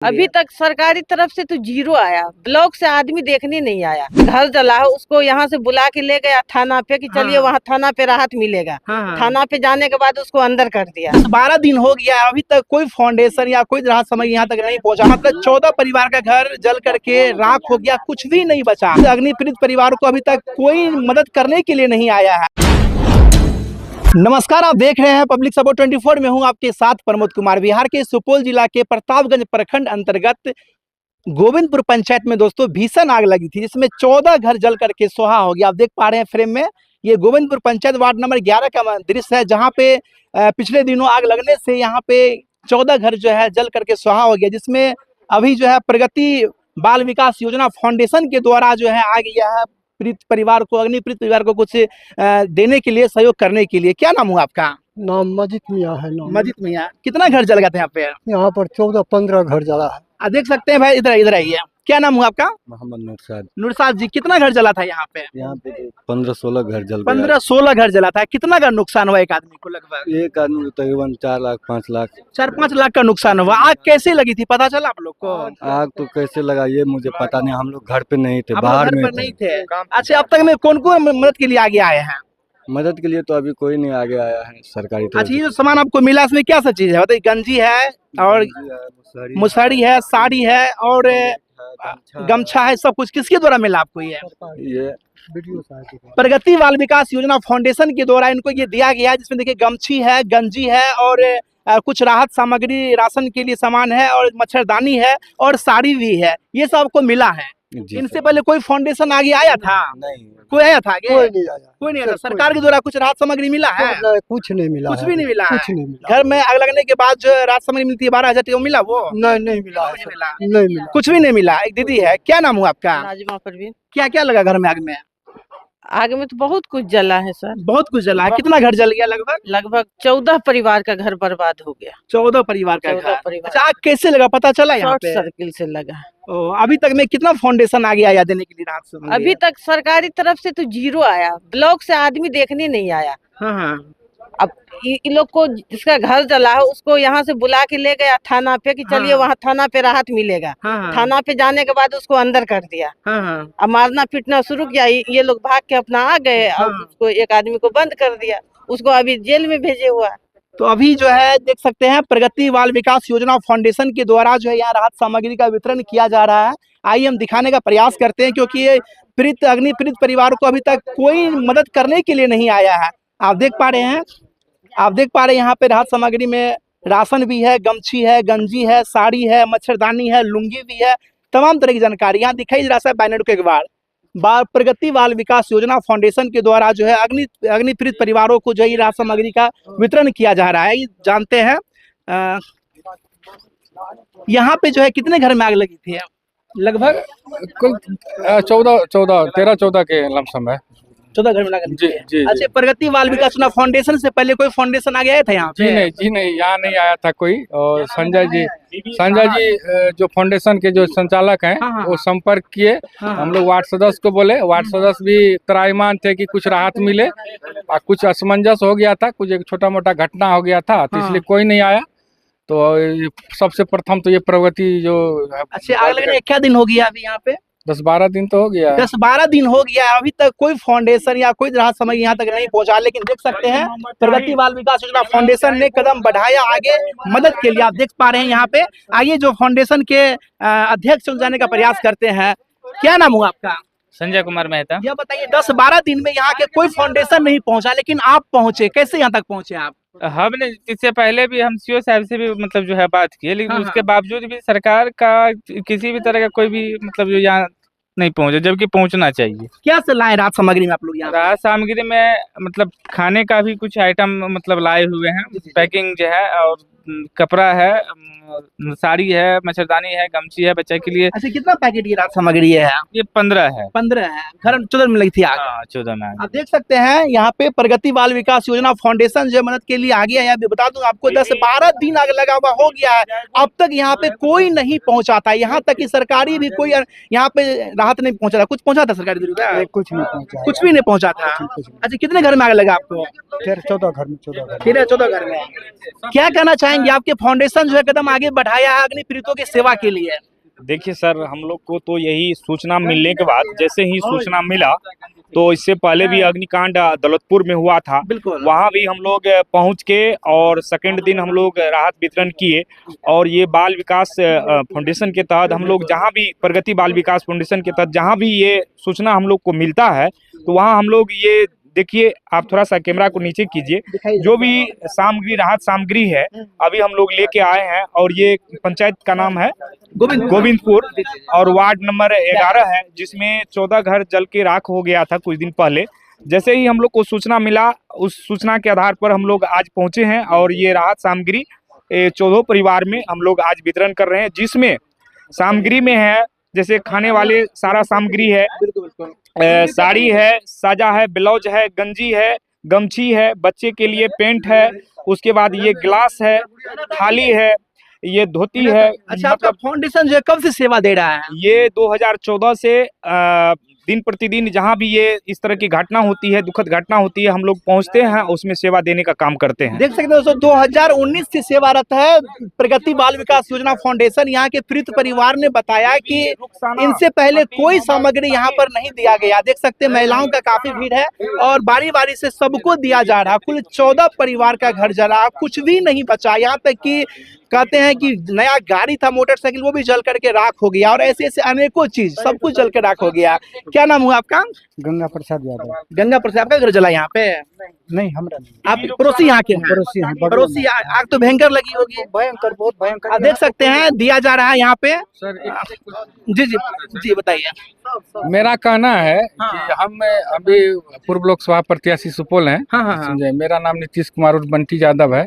अभी तक सरकारी तरफ से तो जीरो आया, ब्लॉक से आदमी देखने नहीं आया। घर जला है, उसको यहाँ से बुला के ले गया थाना पे कि चलिए वहाँ थाना पे राहत मिलेगा। थाना पे जाने के बाद उसको अंदर कर दिया। 12 दिन हो गया, अभी तक कोई फाउंडेशन या कोई राहत सामग्री यहाँ तक नहीं पहुँचा। मतलब 14 परिवार का घर जल करके राख हो गया, कुछ भी नहीं बचा। अग्नि पीड़ित परिवार को अभी तक कोई मदद करने के लिए नहीं आया है। नमस्कार, आप देख रहे हैं पब्लिक सपोर्ट 24 में हूं आपके साथ प्रमोद कुमार। बिहार के सुपौल जिला के प्रतापगंज प्रखंड अंतर्गत गोविंदपुर पंचायत में दोस्तों भीषण आग लगी थी, जिसमें 14 घर जल करके सुहा हो गया। आप देख पा रहे हैं फ्रेम में, ये गोविंदपुर पंचायत वार्ड नंबर 11 का दृश्य है, जहाँ पे पिछले दिनों आग लगने से यहाँ पे 14 घर जो है जल करके सुहा हो गया, जिसमें अभी जो है प्रगति बाल विकास योजना फाउंडेशन के द्वारा जो है आ गया है पीड़ित परिवार को, अग्नि पीड़ित परिवार को कुछ देने के लिए, सहयोग करने के लिए। क्या नाम हुआ आपका? नाम मजिद मियाँ है। नाम मजिद मियाँ। कितना घर जल गया था यहाँ पे? यहाँ पर 14-15 घर जला है। देख सकते हैं भाई, इधर आइए। क्या नाम हुआ आपका? मोहम्मद नूरसाद। नूरसाद जी, कितना घर जला था यहाँ पे? यहाँ पे 15-16 घर जल गया। 15-16 घर जला था। कितना का नुकसान हुआ एक आदमी को? लगभग एक आदमी को तकरीबन 4 लाख 5 लाख 4-5 लाख का नुकसान हुआ। आग कैसे लगी थी, पता चला आप लोग को? आग तो कैसे लगा ये मुझे पता नहीं, हम लोग घर पे नहीं थे, आप लोग बाहर घर में पर नहीं थे। अच्छा, अब तक में कौन कौन मदद के लिए आगे आए हैं? मदद के लिए तो अभी कोई नहीं आगे आया है सरकारी तरफ अच्छा, ये जो सामान आपको मिला इसमें क्या सब चीज है बताइए? गंजी है और मुसहरी है, साड़ी है और गमछा है, सब कुछ किसके द्वारा मिला आपको? ये प्रगति बाल विकास योजना फाउंडेशन के द्वारा इनको ये दिया गया है, जिसमें देखिए गमछी है, गंजी है और कुछ राहत सामग्री, राशन के लिए सामान है और मच्छरदानी है और साड़ी भी है। ये सब आपको मिला है। इनसे पहले कोई फाउंडेशन आगे आया था? नहीं, कोई आया था आगे? कोई नहीं आया। कोई नहीं आया। सरकार के द्वारा कुछ राहत सामग्री मिला है? कुछ नहीं मिला। कुछ भी नहीं मिला। कुछ नहीं मिला। घर में आग लगने के बाद जो राहत सामग्री मिलती है 12,000 टका मिला, वो नहीं मिला। नहीं मिला। कुछ भी नहीं मिला। एक दीदी है, क्या नाम हुआ आपका? नाजिमा परवीन। क्या क्या लगा घर में आग में? आग में तो बहुत कुछ जला है सर। बहुत कुछ जला है। कितना घर जल गया? लगभग 14 परिवार का घर बर्बाद हो गया। 14 परिवार का 14 घर। परिवार। अच्छा, आग कैसे लगा, पता चला यहाँ शॉर्ट पे? सर्किल से लगा। अभी तक में कितना फाउंडेशन आगे आया देने के लिए राहत सामग्री? अभी तक सरकारी तरफ से तो जीरो आया, ब्लॉक से आदमी देखने नहीं आया। हाँ। अब इन लोग को जिसका घर जला है उसको यहाँ से बुला के ले गया थाना पे कि चलिए वहाँ थाना पे राहत मिलेगा। थाना पे जाने के बाद उसको अंदर कर दिया। अब मारना पीटना शुरू किया। ये लोग भाग के अपना आ गए और उसको एक आदमी को बंद कर दिया, उसको अभी जेल में भेजे हुआ। तो अभी जो है देख सकते हैं प्रगति बाल विकास योजना फाउंडेशन के द्वारा जो है यहाँ राहत सामग्री का वितरण किया जा रहा है। आइए हम दिखाने का प्रयास करते हैं, क्योंकि ये अग्नि पीड़ित परिवार को अभी तक कोई मदद करने के लिए नहीं आया है। आप देख पा रहे हैं यहाँ पे राहत सामग्री में राशन भी है, गमछी है, गंजी है, साड़ी है, मच्छरदानी है, लुंगी भी है, तमाम तरह की जानकारी यहाँ दिखाई दे रहा है। बैनर के बाद प्रगति बाल विकास योजना फाउंडेशन के द्वारा जो है अग्नि पीड़ित परिवारों को जो है राहत सामग्री का वितरण किया जा रहा है। ये जानते हैं यहाँ पे जो है कितने घर में आग लगी थी? लगभग कुल 13-14 के लमसम है। 14 घर में लगा जी जी। अच्छा, प्रगति बाल विकास योजना फाउंडेशन से पहले कोई फाउंडेशन आगे आया था यहाँ पे? जी नहीं, यहाँ नहीं आया था कोई। और संजय जी जो फाउंडेशन के जो संचालक हैं वो संपर्क किए। हम लोग वार्ड सदस्य को बोले, वार्ड सदस्य भी त्राईमान थे कि कुछ राहत मिले, और कुछ असमंजस हो गया था, कुछ एक छोटा मोटा घटना हो गया था, तो इसलिए कोई नहीं आया। तो सबसे प्रथम तो ये प्रगति जो अच्छा, आग लगने क्या दिन हो गया अभी यहाँ पे? 10-12 दिन तो हो गया। 10-12 दिन हो गया, अभी तक कोई फाउंडेशन या कोई राहत सामग्री यहाँ तक नहीं पहुंचा। लेकिन देख सकते हैं प्रगति बाल विकास योजना फाउंडेशन ने कदम बढ़ाया आगे मदद के लिए। आप देख पा रहे हैं यहाँ पे। आइए जो फाउंडेशन के अध्यक्ष सुन जाने का प्रयास करते हैं। क्या नाम हुआ आपका? संजय कुमार मेहता। यह बताइए, 10-12 दिन में यहाँ के कोई फाउंडेशन नहीं पहुंचा, लेकिन आप पहुंचे, कैसे यहाँ तक पहुंचे आप? हमने इससे पहले भी हम सीओ साहब से भी मतलब जो है बात की, लेकिन उसके बावजूद भी सरकार का किसी भी तरह का कोई भी मतलब जो यहाँ नहीं पहुंचे, जबकि पहुंचना चाहिए। क्या से लाए राहत सामग्री में आप लोग यहाँ? राहत सामग्री में मतलब खाने का भी कुछ आइटम मतलब लाए हुए हैं, पैकिंग जो है, और कपड़ा है, साड़ी है, मच्छरदानी है, गमछी है बच्चे के लिए। अच्छा, कितना पैकेट ये राहत सामग्री है? ये 15 है। 15 है। घर 14 में लगी थी आग? 14 में। आप देख सकते हैं यहाँ पे प्रगति बाल विकास योजना फाउंडेशन जो मदद के लिए आगे है। बता दूं आपको, 10-12 दिन आग लगा हुआ हो गया है, अब तक यहाँ पे कोई नहीं पहुंचाता। यहाँ तक कि सरकारी भी कोई यहाँ पे राहत नहीं पहुंचा था, कुछ पहुंचा था सरकारी दुविधा? कुछ नहीं पहुंचा, कुछ भी नहीं पहुंचा था। अच्छा, कितने घर में आग लगा आपको? 14 घर में 14 घर में। क्या कहना चाहेंगे, आपके फाउंडेशन जो है कदम आगे बढ़ाया है अग्नि पीड़ितों की सेवा के लिए? देखिए सर, हम लोग को तो यही सूचना मिलने के बाद, जैसे ही सूचना मिला तो इससे पहले भी अग्निकांड दौलतपुर में हुआ था, बिल्कुल वहाँ भी हम लोग पहुँच के और सेकंड दिन हम लोग राहत वितरण किए। और ये बाल विकास फाउंडेशन के तहत हम लोग जहाँ भी, प्रगति बाल विकास फाउंडेशन के तहत जहाँ भी ये सूचना हम लोग को मिलता है तो वहाँ हम लोग ये देखिए, आप थोड़ा सा कैमरा को नीचे कीजिए, जो भी सामग्री, राहत सामग्री है अभी हम लोग लेके आए हैं। और ये पंचायत का नाम है गोविंदपुर और वार्ड नंबर 11 है, जिसमें 14 घर जल के राख हो गया था कुछ दिन पहले। जैसे ही हम लोग को सूचना मिला, उस सूचना के आधार पर हम लोग आज पहुंचे हैं और ये राहत सामग्री 14 परिवार में हम लोग आज वितरण कर रहे हैं, जिसमें सामग्री में है जैसे खाने वाले सारा सामग्री है, साड़ी है, साजा है, ब्लाउज है, गंजी है, गमछी है, बच्चे के लिए पेंट है, उसके बाद ये गिलास है, थाली है, ये धोती है। अच्छा, आपका फाउंडेशन जो है कब से सेवा दे रहा है? ये 2014 से दिन प्रतिदिन जहाँ भी ये इस तरह की घटना होती है, दुखद घटना होती है, हम लोग पहुँचते हैं, उसमें सेवा देने का काम करते हैं। देख सकते हैं दोस्तों, 2019 से सेवारत है प्रगति बाल विकास योजना फाउंडेशन। यहाँ के पीड़ित परिवार ने बताया कि इनसे पहले कोई सामग्री यहाँ पर नहीं दिया गया। देख सकते हैं महिलाओं का काफी भीड़ है और बारी बारी से सबको दिया जा रहा। कुल 14 परिवार का घर जला, कुछ भी नहीं बचा। यहाँ तक कि कहते हैं कि नया गाड़ी था, मोटरसाइकिल, वो भी जल करके राख हो गया। और ऐसे ऐसे अनेकों चीज, सब कुछ जल के राख हो गया। क्या नाम हुआ आपका? गंगा प्रसाद यादव। गंगा प्रसाद, आपका घर जला यहाँ पे? नहीं, हमरा नहीं। आप पड़ोसी यहाँ के हैं? पड़ोसी हैं, बगल पड़ोसी। आग तो भयंकर लगी होगी। भयंकर, बहुत भयंकर। आप देख सकते हैं दिया जा रहा है यहाँ पे। जी जी जी, बताइए। मेरा कहना है कि हम अभी पूर्व लोकसभा प्रत्याशी सुपौल हैं। समझे, मेरा नाम नीतीश कुमार उर्फ बंटी यादव है।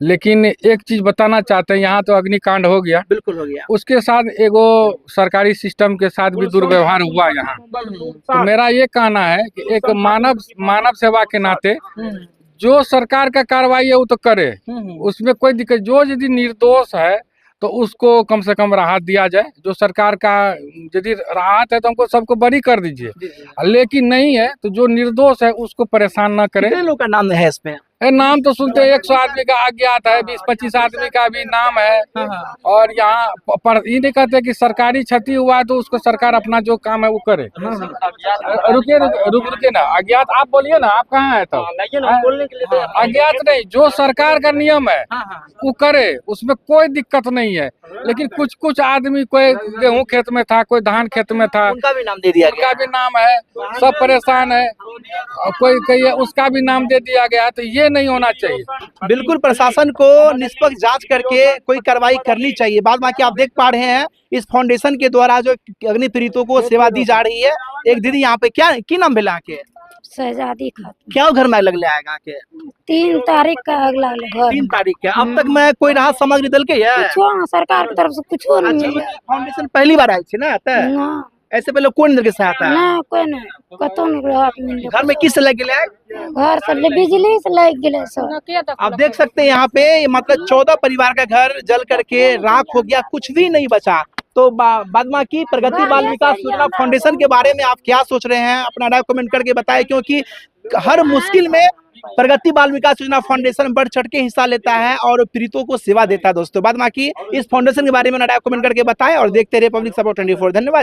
लेकिन एक चीज बताना चाहते हैं, यहाँ तो अग्निकांड हो गया, बिल्कुल हो गया, उसके साथ एगो सरकारी सिस्टम के साथ भी दुर्व्यवहार हुआ यहाँ। तो मेरा ये कहना है कि एक मानव सेवा के नाते जो सरकार का कार्रवाई है वो तो करे, उसमें कोई दिक्कत। जो यदि निर्दोष है तो उसको कम से कम राहत दिया जाए। जो सरकार का यदि राहत है तो हमको सबको बरी कर दीजिए, लेकिन नहीं है तो जो निर्दोष है उसको परेशान न करें। कितने लोग का नाम है इसमें? नाम तो सुनते हैं 100 आदमी का अज्ञात है, 20-25 आदमी का भी नाम है। और यहाँ पर ये नहीं कहते कि सरकारी क्षति हुआ है तो उसको सरकार अपना जो काम है वो करे। रुकिए ना, अज्ञात आप बोलिए ना, आप कहाँ है तब? अज्ञात नहीं, जो सरकार का नियम है वो करे, उसमें कोई दिक्कत नहीं है। लेकिन कुछ आदमी, कोई गेहूं खेत में था, कोई धान खेत में था, उनका भी नाम दे दिया गया, उनका भी नाम है, सब परेशान है। कोई उसका भी नाम दे दिया गया, तो ये नहीं होना चाहिए। बिल्कुल प्रशासन को निष्पक्ष जांच करके कोई कार्रवाई करनी चाहिए। बाद बाकी आप देख पा रहे हैं इस फाउंडेशन के द्वारा जो अग्नि पीड़ितों को सेवा दी जा रही है। एक दीदी यहाँ पे, क्या की नाम भेला के? शहजादी खातून। क्या घर में लग आएगा के? 3 तारीख का आग लगल घर। 3 तारीख के। अब तक मैं कोई राहत सामग्री दल के है? सरकार की तरफ से कुछ नहीं मिला। फाउंडेशन पहली बार आई थी ना? ना, ऐसे पहले कौन इधर के साथ है? ना कोई नहीं, कतो नहीं। घर में किस लग गया? घर से बिजली से लग गए सब। आप देख सकते हैं यहाँ पे, मतलब 14 परिवार का घर जल करके राख हो गया, कुछ भी नहीं बचा। तो बाद बाकी प्रगति बाल विकास योजना फाउंडेशन के बारे में आप क्या सोच रहे हैं, अपना राय कमेंट करके बताएं, क्योंकि हर मुश्किल में प्रगति बाल विकास योजना फाउंडेशन बढ़ चढ़ के हिस्सा लेता है और पीड़ितों को सेवा देता है। दोस्तों, बाद बाकी इस फाउंडेशन के बारे में राय कमेंट करके बताएं और देखते रहे पब्लिक सपोर्ट 24। धन्यवाद।